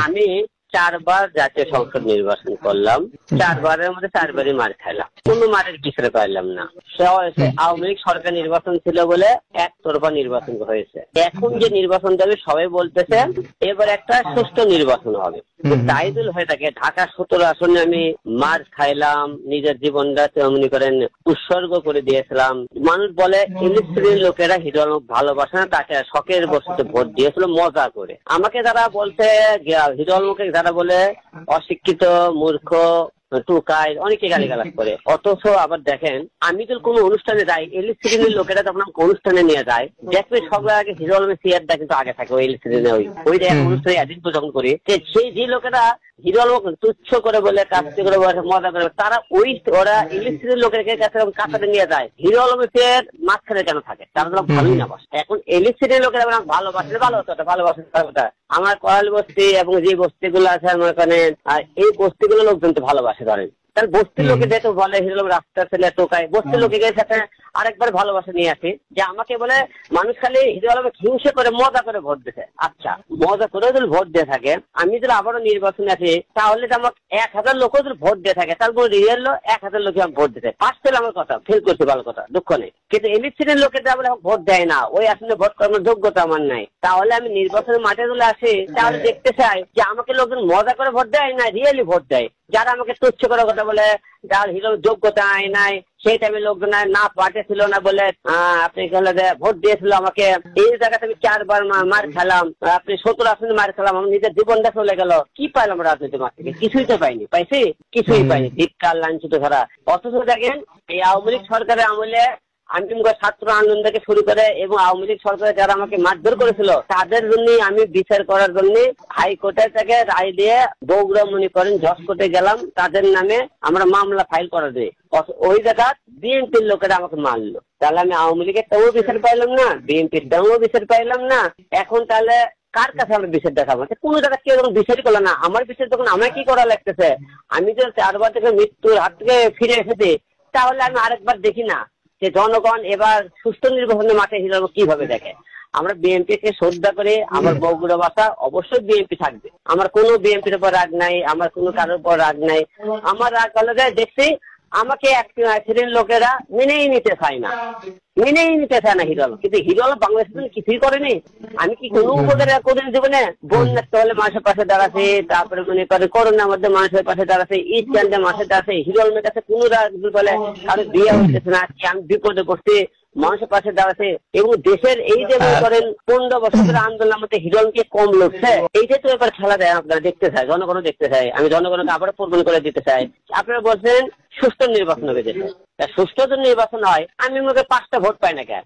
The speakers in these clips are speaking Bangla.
আমি 4 বার জাতীয় সংসদ নির্বাচন করলাম, 4 বারের মধ্যে 4 বারই মার খাইলাম, কোনো মারের পিছনে পাইলাম না। আওয়ামী লীগ সরকার নির্বাচন ছিল বলে একতরফা নির্বাচন হয়েছে। এখন যে নির্বাচন হবে সবাই বলতেছে এবার একটা সুষ্ঠু নির্বাচন হবে। তাই যদি হয়ে থাকে ঢাকা 17 আসনে আমি মার খাইলাম, নিজের জীবনটা মনে করেন উৎসর্গ করে দিয়েছিলাম। মানুষ বলে ইংলিশ শ্রেণীর লোকেরা হিরো আলম ভালোবাসে না, তাকে শখের বসতে ভোট দিয়েছিল মজা করে। আমাকে যারা বলছে হিরো আলমকে যারা বলে অশিক্ষিত, মূর্খ, টুকাই, অনেকে গালিগালাজ করে। অথচ আবার দেখেন আমি যদি কোনো অনুষ্ঠানে যাই, ইংলিশ শ্রেণীর লোকেরা যখন আমাকে অনুষ্ঠানে নিয়ে যায় দেখবে সবার আগে হিরো আলমের চেয়ারটা কিন্তু আগে থাকে ওই ইংলিশ শ্রেণী। ওই অনুষ্ঠানে এডিট যখন করি সেই যে লোকেরা হিরো আলম তুচ্ছ করে বলে কাজটি করে মজা করে, তারা ওরা ইংলিশ শ্রেণীর লোকের কাছে কাছাতে নিয়ে যায়। হিরো আলমের চেয়ার মাঝখানে কেন থাকে? তারা তো ভালোই না বাসে। এখন ইংলিশ শ্রেণীর লোকেরা ভালোবাসে, ভালোবাসে আমার করাল বস্তি এবং যে বস্তিগুলো আছে আমার ওখানে, এই বস্তিগুলো লোকজন তো ভালোবাসে ধরেন। তার বস্তির লোকে দেখে বলে হিরো আলম রাস্তা ছেলে টোকায়, বস্তির লোকের সাথে আরেকবার ভালোবাসা নিয়ে আসি যে আমাকে বলে মানুষ খালি হিরো আলমে হিংসে করে মজা করে ভোট দিতে। আচ্ছা, মজা করে যদি ভোট দিয়ে থাকে, আমি যদি আবারও নির্বাচনে আসি তাহলে তো আমাকে 1000 লোকও যদি ভোট দিয়ে থাকে তার কোনো রিয়েল 1000 লোক আমি ভোট দিতে পাস পেলে আমার কথা ফেল করছি, ভালো কথা, দুঃখ নেই। কিন্তু ইংলিশ শ্রেণীর লোকেরা বলে ভোট দেয় না, ওই আসলে ভোট করার যোগ্যতা আমার নাই। তাহলে আমি নির্বাচনের মাঠে যদি আসি তাহলে দেখতে চাই যে আমাকে লোকজন মজা করে ভোট দেয় না রিয়েলি ভোট দেয়। যারা আমাকে তুচ্ছ করে কথা বলে যার হিরো যোগ্যতা নাই সেই টাইমে লোকজন না পার্টি ছিল না বলে আপনি ভোট দিয়েছিল আমাকে, এই জায়গাতে আমি 4 বার মার খেলাম, আপনি 17 আসনে মার খেলাম, আমার নিজের জীবনটা চলে গেল। কি পাইলাম রাজনীতি মাঠ থেকে? কিছুই তো পাইনি, পাইছি কিছুই পাইনি, ধিক্কার লাঞ্ছিত ছাড়া। অথচ দেখেন এই আওয়ামী লীগ সরকারের আমলে আমি ছাত্র আন্দোলন থেকে শুরু করে এবং আওয়ামী লীগ সরকারে যারা আমাকে মারধর করেছিল তাদের জন্য আমি বিচার করার জন্য হাইকোর্টের থেকে রায় দিয়ে বগুড়া মনে করেন জজ কোর্টে গেলাম, তাদের নামে আমরা মামলা ফাইল করা দিয়ে। ওই জায়গা বিএনপির লোকেরা আমাকে মারলো। তাহলে আমি আওয়ামী লীগের তাও বিচার পাইলাম না, বিএনপির তাও বিচার পাইলাম না। এখন তাহলে কার কাছে আমরা বিচার দেখাবো? কোনো জায়গায় কেউ যখন বিচারই করলো না, আমার বিচার তখন আমায় কি করা লাগতেছে? আমি যে 4 বার থেকে মৃত্যুর হাত থেকে ফিরে এসেছি, তাহলে আমি আরেকবার দেখি না যে জনগণ এবার সুষ্ঠু নির্বাচনের মাঠে হিরো আলম কিভাবে দেখে। আমরা বিএনপিকে শ্রদ্ধা করে, আমার বগুড়া ভাষা অবশ্যই বিএনপি থাকবে, আমার কোনো বিএনপির উপর রাগ নাই, আমার কোনো কারোর উপর রাগ নাই। আমার রাগ হলো যে দেখছি আমাকে এক শ্রেণীর লোকেরা মেনেই নিতে চায় না হিরো আলম। কিন্তু হিরো আলম বাংলাদেশের কিছুই করেনি। আমি কি কোনো উপকার করিনি জীবনে? বন্যাতে হলে মানুষের পাশে দাঁড়াচ্ছে, তারপরে মনে করে করোনার মধ্যে মানুষের পাশে দাঁড়াচ্ছে, ঈদ চান্দে মানুষের দাঁড়াচ্ছে। হিরো আলমের কাছে কোনো বলে কারো বিয়ে হইতেছে না, আমি বিপদে পড়ছি, মানুষের পাশে দাঁড়াচ্ছে। এবং দেশের এই যে মনে করেন 15 বছরের আন্দোলনের মধ্যে হিরো আলমকে কম লড়ছে, এইটাই তো এবার খেলা দেয় আপনারা দেখতে চাই, জনগণও দেখতে চাই। আমি জনগণকে আবারও প্রমাণ করে দিতে চাই। আপনারা বলছেন সুষ্ঠু নির্বাচন হবে দেশে, সুষ্ঠু নির্বাচন হয় আমি মনে 5টা ভোট পাই না কেন?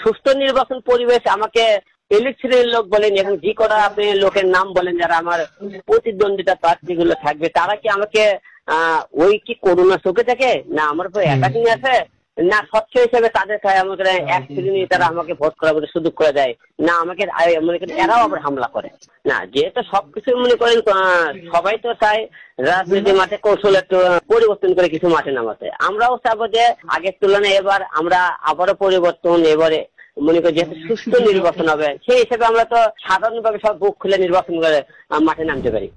সুষ্ঠু নির্বাচন পরিবেশ আমাকে ইলেকশনের লোক বলেন এবং যে কটা আপনি লোকের নাম বলেন যারা আমার প্রতিদ্বন্দ্বিতা প্রার্থীগুলো থাকবে, তারা কি আমাকে ওই কি করোনা চোখে থাকে না আমার উপর অ্যাটাকিং আছে না স্বচ্ছ হিসেবে তাদের আমাকে এক শ্রেণী তারা আমাকে ভোট করার মধ্যে সুযোগ করে দেয় না আমাকে মনে করেন এরাও আবার হামলা করে না? যেহেতু সবকিছু মনে করেন সবাই তো চায় রাজনীতি মাঠে কৌশল একটু পরিবর্তন করে কিছু মাঠে নামাতে। আমরাও চাবো যে আগের তুলনায় এবার আমরা আবারও পরিবর্তন, এবারে মনে করি যেহেতু সুষ্ঠু নির্বাচন হবে সেই হিসেবে আমরা তো সাধারণভাবে সব বুক খুলে নির্বাচন করে মাঠে নামতে পারি।